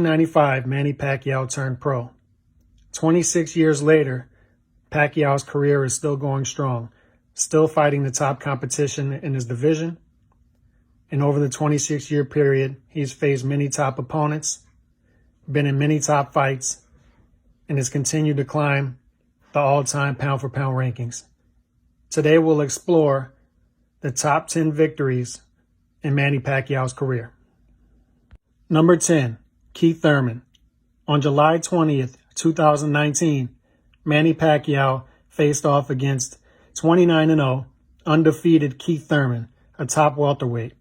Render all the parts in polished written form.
1995, Manny Pacquiao turned pro. 26 years later, Pacquiao's career is still going strong, still fighting the top competition in his division. And over the 26-year period, he's faced many top opponents, been in many top fights, and has continued to climb the all-time pound-for-pound rankings. Today, we'll explore the top 10 victories in Manny Pacquiao's career. Number 10, Keith Thurman. On July 20th, 2019, Manny Pacquiao faced off against 29-0, undefeated Keith Thurman, a top welterweight.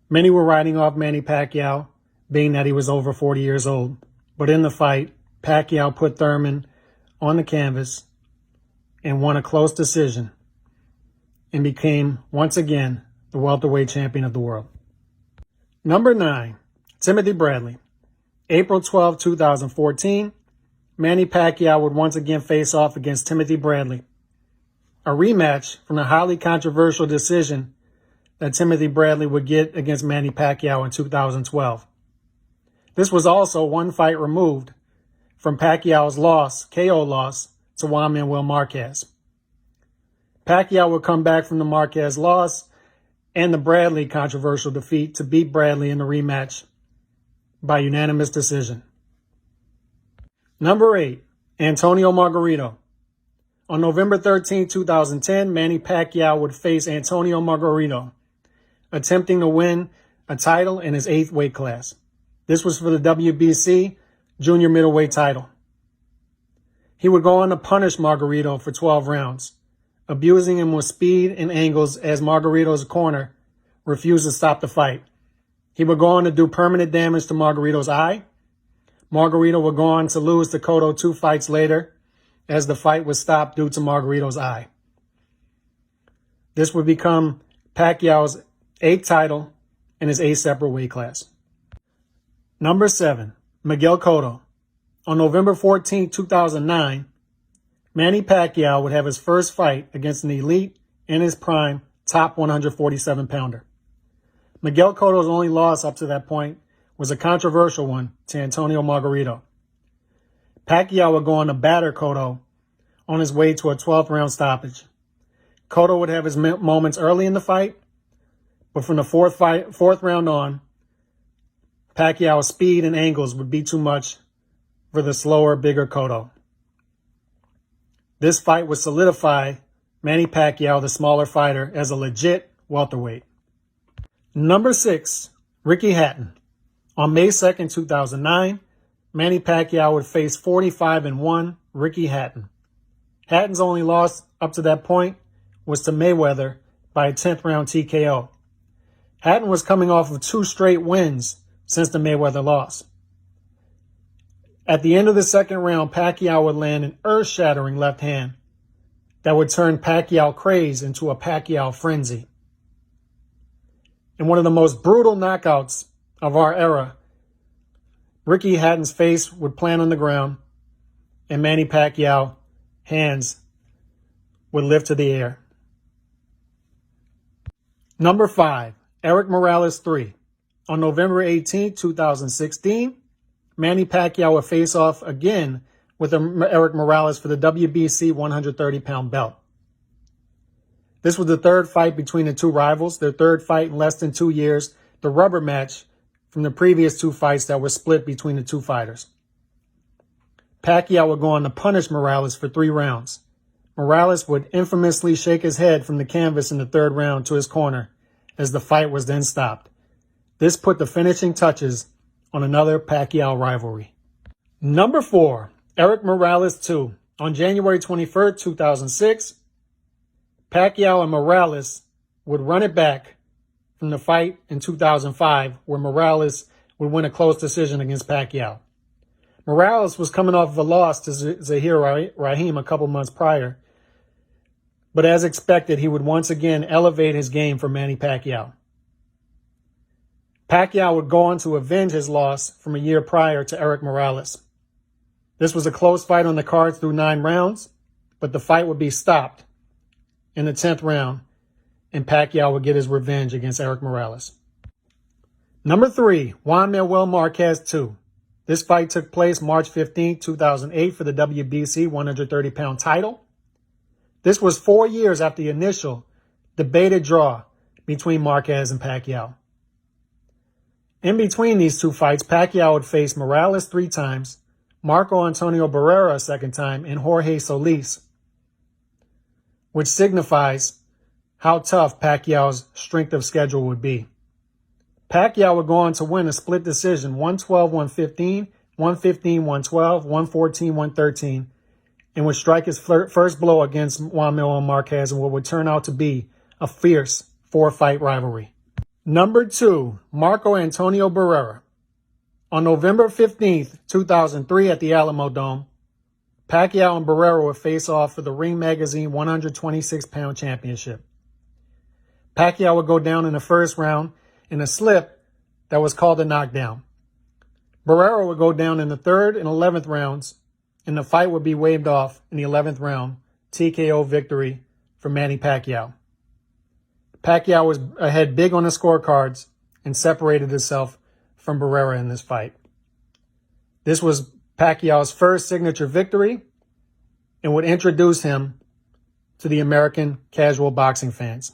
Many were writing off Manny Pacquiao, being that he was over 40 years old. But in the fight, Pacquiao put Thurman on the canvas and won a close decision and became, once again, the welterweight champion of the world. Number 9, Timothy Bradley. April 12, 2014, Manny Pacquiao would once again face off against Timothy Bradley. A rematch from the highly controversial decision that Timothy Bradley would get against Manny Pacquiao in 2012. This was also one fight removed from Pacquiao's KO loss to Juan Marquez. Pacquiao would come back from the Marquez loss and the Bradley controversial defeat to beat Bradley in the rematch by unanimous decision. Number 8, Antonio Margarito. On November 13, 2010, Manny Pacquiao would face Antonio Margarito, attempting to win a title in his 8th weight class. This was for the WBC junior middleweight title. He would go on to punish Margarito for 12 rounds, abusing him with speed and angles as Margarito's corner refused to stop the fight. He would go on to do permanent damage to Margarito's eye. Margarito would go on to lose to Cotto 2 fights later as the fight was stopped due to Margarito's eye. This would become Pacquiao's 8th title in his 8th separate weight class. Number 7, Miguel Cotto. On November 14, 2009, Manny Pacquiao would have his first fight against an elite, in his prime, top 147-pounder. Miguel Cotto's only loss up to that point was a controversial one to Antonio Margarito. Pacquiao would go on to batter Cotto on his way to a 12th round stoppage. Cotto would have his moments early in the fight, but from the fourth round on, Pacquiao's speed and angles would be too much for the slower, bigger Cotto. This fight would solidify Manny Pacquiao, the smaller fighter, as a legit welterweight. Number 6, Ricky Hatton. On May 2nd, 2009, Manny Pacquiao would face 45-1 Ricky Hatton. Hatton's only loss up to that point was to Mayweather by a 10th round TKO. Hatton was coming off of 2 straight wins since the Mayweather loss. At the end of the second round, Pacquiao would land an earth-shattering left hand that would turn Pacquiao craze into a Pacquiao frenzy. In one of the most brutal knockouts of our era, Ricky Hatton's face would plant on the ground and Manny Pacquiao's hands would lift to the air. Number 5, Erik Morales 3. On November 18, 2016, Manny Pacquiao would face off again with Erik Morales for the WBC 130-pound belt. This was the 3rd fight between the 2 rivals, their 3rd fight in less than 2 years, the rubber match from the previous 2 fights that were split between the 2 fighters. Pacquiao would go on to punish Morales for 3 rounds. Morales would infamously shake his head from the canvas in the 3rd round to his corner as the fight was then stopped. This put the finishing touches on another Pacquiao rivalry. Number 4, Erik Morales 2. On January 21st, 2006, Pacquiao and Morales would run it back from the fight in 2005 where Morales would win a close decision against Pacquiao. Morales was coming off of a loss to Zahir Rahim a couple months prior, but as expected, he would once again elevate his game for Manny Pacquiao. Pacquiao would go on to avenge his loss from a year prior to Erik Morales. This was a close fight on the cards through 9 rounds, but the fight would be stopped in the 10th round, and Pacquiao would get his revenge against Erik Morales. Number 3, Juan Manuel Marquez 2. This fight took place March 15, 2008 for the WBC 130-pound title. This was 4 years after the initial debated draw between Marquez and Pacquiao. In between these two fights, Pacquiao would face Morales 3 times, Marco Antonio Barrera a 2nd time, and Jorge Solis, which signifies how tough Pacquiao's strength of schedule would be. Pacquiao would go on to win a split decision 112-115, 115-112, 114-113, and would strike his first blow against Juan Manuel Marquez in what would turn out to be a fierce 4-fight rivalry. Number 2, Marco Antonio Barrera. On November 15th, 2003 at the Alamo Dome, Pacquiao and Barrera would face off for the Ring Magazine 126-pound championship. Pacquiao would go down in the first round in a slip that was called a knockdown. Barrera would go down in the 3rd and 11th rounds, and the fight would be waved off in the 11th round, TKO victory for Manny Pacquiao. Pacquiao was ahead big on the scorecards and separated himself from Barrera in this fight. This was Pacquiao's first signature victory and would introduce him to the American casual boxing fans.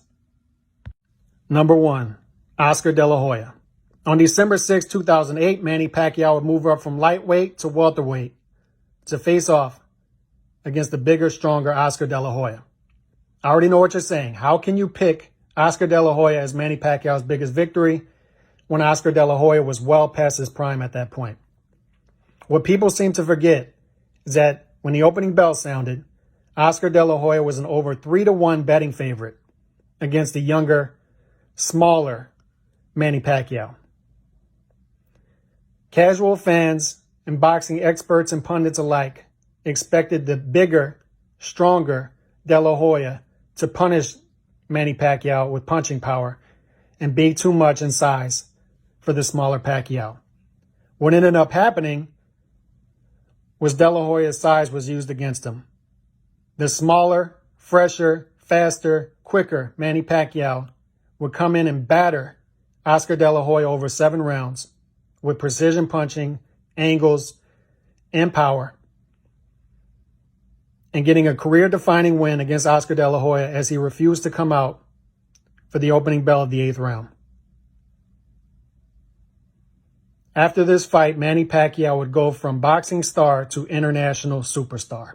Number 1, Oscar De La Hoya. On December 6, 2008, Manny Pacquiao would move up from lightweight to welterweight to face off against the bigger, stronger Oscar De La Hoya. I already know what you're saying. How can you pick Oscar De La Hoya as Manny Pacquiao's biggest victory when Oscar De La Hoya was well past his prime at that point? What people seem to forget is that when the opening bell sounded, Oscar De La Hoya was an over 3-1 betting favorite against the younger, smaller Manny Pacquiao. Casual fans and boxing experts and pundits alike expected the bigger, stronger De La Hoya to punish Manny Pacquiao with punching power and be too much in size for the smaller Pacquiao. What ended up happening was De La Hoya's size was used against him. The smaller, fresher, faster, quicker Manny Pacquiao would come in and batter Oscar De La Hoya over 7 rounds with precision punching, angles, and power, and getting a career-defining win against Oscar De La Hoya as he refused to come out for the opening bell of the 8th round. After this fight, Manny Pacquiao would go from boxing star to international superstar.